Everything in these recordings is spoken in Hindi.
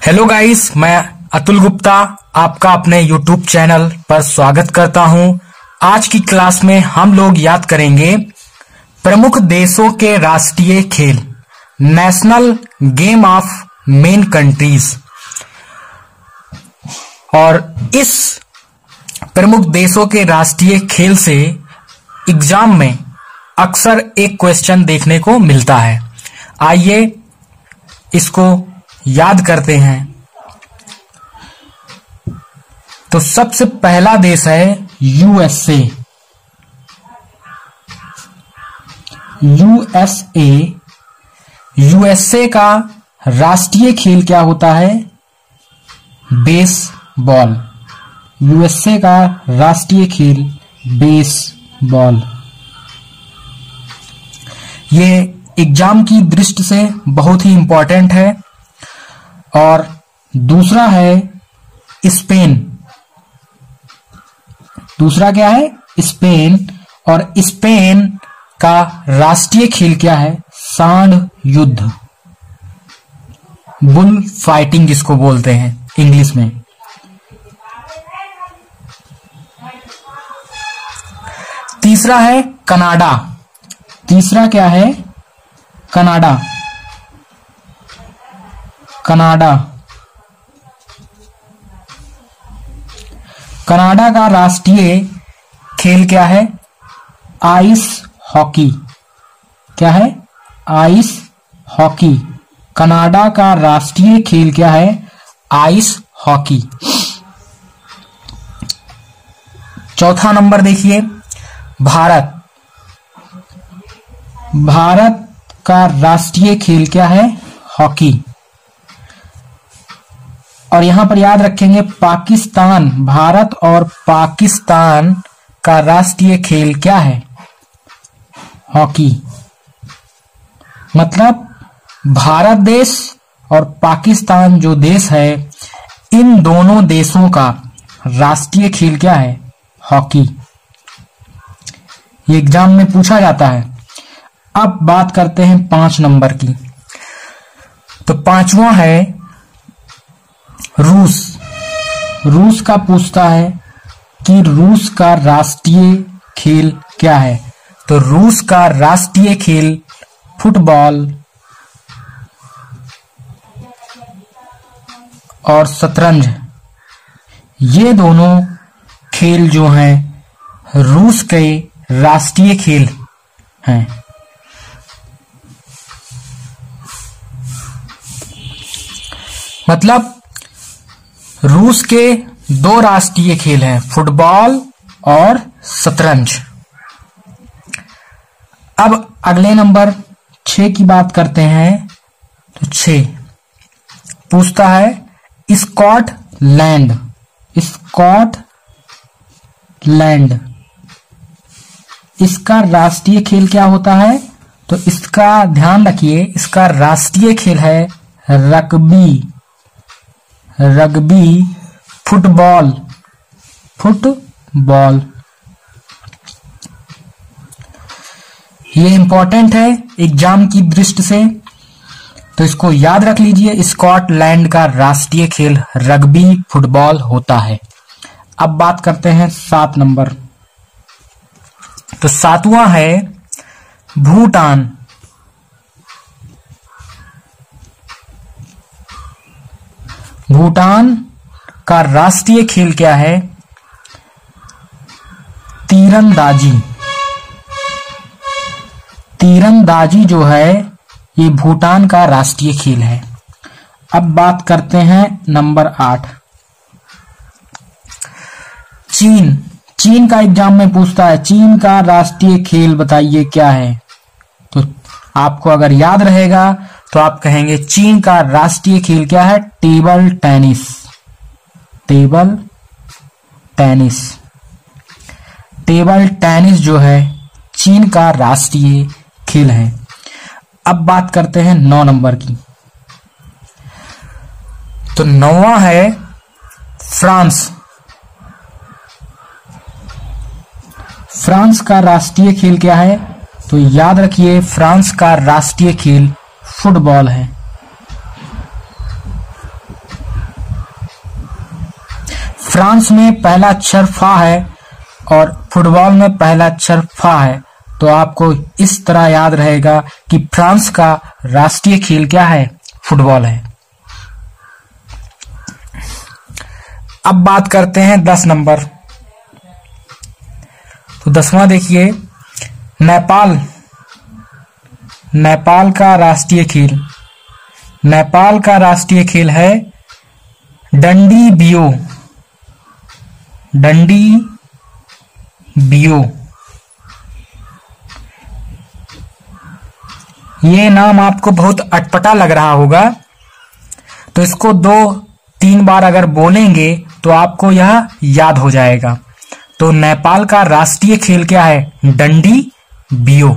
हेलो गाइस, मैं अतुल गुप्ता आपका अपने YouTube चैनल पर स्वागत करता हूं। आज की क्लास में हम लोग याद करेंगे प्रमुख देशों के राष्ट्रीय खेल, national game of main countries. और इस प्रमुख देशों के राष्ट्रीय खेल से एग्जाम में अक्सर एक क्वेश्चन देखने को मिलता है। आइए इसको याद करते हैं। तो सबसे पहला देश है यूएसए। यूएसए का राष्ट्रीय खेल क्या होता है? बेसबॉल। यूएसए का राष्ट्रीय खेल बेसबॉल। ये एग्जाम की दृष्टि से बहुत ही इंपॉर्टेंट है। और दूसरा है स्पेन। दूसरा क्या है? स्पेन। और स्पेन का राष्ट्रीय खेल क्या है? सांड युद्ध, बुल फाइटिंग जिसको बोलते हैं इंग्लिश में। तीसरा है कनाडा। तीसरा क्या है? कनाडा। कनाडा कनाडा का राष्ट्रीय खेल क्या है? Ice hockey. क्या है? Ice hockey. कनाडा का राष्ट्रीय खेल क्या है? Ice hockey. चौथा नंबर देखिए, भारत। भारत का राष्ट्रीय खेल क्या है? हॉकी। और यहां पर याद रखेंगे पाकिस्तान। भारत और पाकिस्तान का राष्ट्रीय खेल क्या है? हॉकी। मतलब भारत देश और पाकिस्तान जो देश है, इन दोनों देशों का राष्ट्रीय खेल क्या है? हॉकी। ये एग्जाम में पूछा जाता है। अब बात करते हैं 5 नंबर की। तो पांचवा है रूस। रूस का पूछता है कि रूस का राष्ट्रीय खेल क्या है? तो रूस का राष्ट्रीय खेल फुटबॉल और शतरंज। ये दोनों खेल जो हैं रूस के राष्ट्रीय खेल हैं। मतलब रूस के 2 राष्ट्रीय खेल हैं, फुटबॉल और शतरंज। अब अगले नंबर 6 की बात करते हैं। तो 6 पूछता है स्कॉटलैंड। स्कॉटलैंड इसका राष्ट्रीय खेल क्या होता है? तो इसका ध्यान रखिए, इसका राष्ट्रीय खेल है रग्बी। Rugby, football. फुटबॉल ये इंपॉर्टेंट है एग्जाम की दृष्टि से, तो इसको याद रख लीजिए। स्कॉटलैंड का राष्ट्रीय खेल रग्बी फुटबॉल होता है। अब बात करते हैं 7 नंबर। तो 7वां है भूटान। भूटान का राष्ट्रीय खेल क्या है? तीरंदाजी। तीरंदाजी जो है ये भूटान का राष्ट्रीय खेल है। अब बात करते हैं नंबर 8, चीन। चीन का एग्जाम में पूछता है चीन का राष्ट्रीय खेल बताइए क्या है? तो आपको अगर याद रहेगा तो आप कहेंगे चीन का राष्ट्रीय खेल क्या है? Table tennis. Table tennis. Table tennis जो है चीन का राष्ट्रीय खेल है। अब बात करते हैं 9 नंबर की। तो 9वां है फ्रांस। फ्रांस का राष्ट्रीय खेल क्या है? तो याद रखिए फ्रांस का राष्ट्रीय खेल फुटबॉल है। फ्रांस में पहला अक्षर फा है और फुटबॉल में पहला अक्षर फा है, तो आपको इस तरह याद रहेगा कि फ्रांस का राष्ट्रीय खेल क्या है, फुटबॉल है। अब बात करते हैं 10 नंबर। तो 10वां देखिए, नेपाल। नेपाल का राष्ट्रीय खेल, नेपाल का राष्ट्रीय खेल है डंडी बियो। डंडी बियो, ये नाम आपको बहुत अटपटा लग रहा होगा, तो इसको 2-3 बार अगर बोलेंगे तो आपको यह याद हो जाएगा। तो नेपाल का राष्ट्रीय खेल क्या है, डंडी बियो।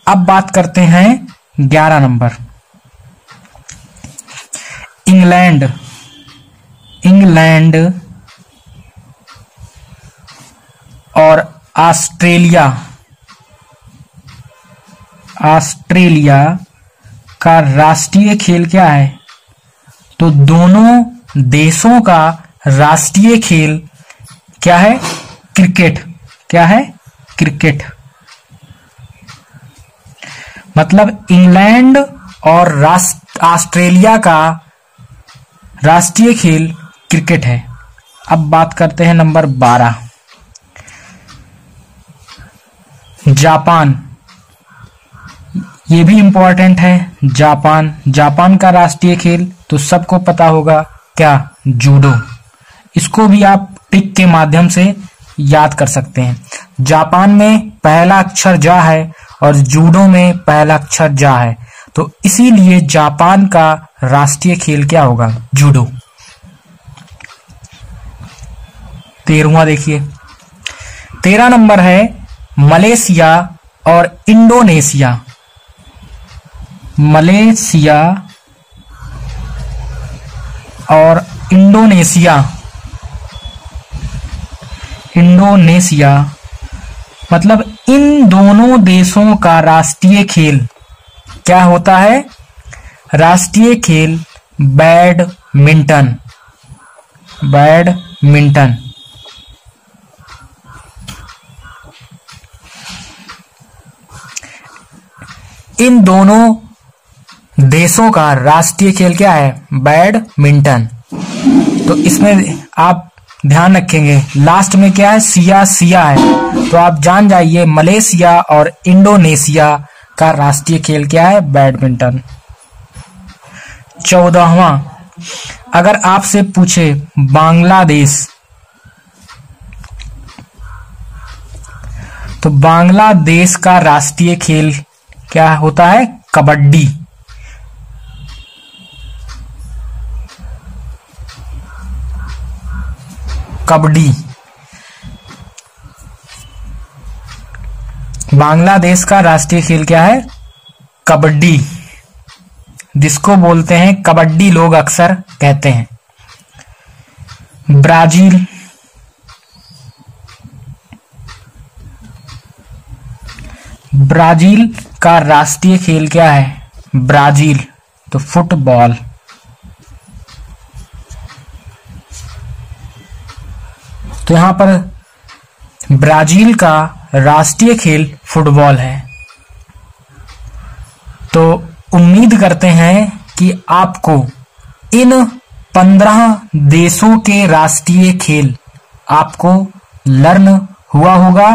अब बात करते हैं 11 नंबर, इंग्लैंड। इंग्लैंड और ऑस्ट्रेलिया। ऑस्ट्रेलिया का राष्ट्रीय खेल क्या है, तो दोनों देशों का राष्ट्रीय खेल क्या है, क्रिकेट। क्या है, क्रिकेट। मतलब इंग्लैंड और ऑस्ट्रेलिया का राष्ट्रीय खेल क्रिकेट है। अब बात करते हैं नंबर 12, जापान। ये भी इंपॉर्टेंट है, जापान। जापान का राष्ट्रीय खेल तो सबको पता होगा, क्या, जूडो। इसको भी आप टिक के माध्यम से याद कर सकते हैं। जापान में पहला अक्षर जा है और जूडो में पहला अक्षर जा है, तो इसीलिए जापान का राष्ट्रीय खेल क्या होगा, जूडो। 13वां देखिए, 13 नंबर है मलेशिया और इंडोनेशिया। मलेशिया और इंडोनेशिया। इंडोनेशिया मतलब इन दोनों देशों का राष्ट्रीय खेल क्या होता है, राष्ट्रीय खेल बैडमिंटन। बैडमिंटन। इन दोनों देशों का राष्ट्रीय खेल क्या है, बैडमिंटन। तो इसमें आप ध्यान रखेंगे लास्ट में क्या है, सिया सिया है, तो आप जान जाइए मलेशिया और इंडोनेशिया का राष्ट्रीय खेल क्या है, बैडमिंटन। 14वां, अगर आपसे पूछे बांग्लादेश, तो बांग्लादेश का राष्ट्रीय खेल क्या होता है, कबड्डी। कबड्डी। बांग्लादेश का राष्ट्रीय खेल क्या है, कबड्डी, जिसको बोलते हैं कबड्डी लोग अक्सर कहते हैं। ब्राजील। ब्राजील का राष्ट्रीय खेल क्या है, ब्राजील, तो फुटबॉल। तो यहां पर ब्राजील का राष्ट्रीय खेल फुटबॉल है। तो उम्मीद करते हैं कि आपको इन 15 देशों के राष्ट्रीय खेल आपको लर्न हुआ होगा।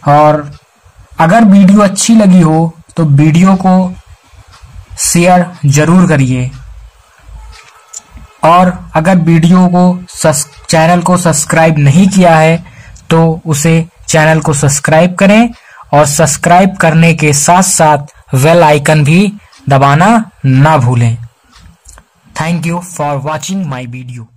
और अगर वीडियो अच्छी लगी हो तो वीडियो को शेयर जरूर करिए, और अगर वीडियो को चैनल को सब्सक्राइब नहीं किया है तो उसे चैनल को सब्सक्राइब करें, और सब्सक्राइब करने के साथ साथ बेल आइकन भी दबाना ना भूलें। Thank you for watching my video.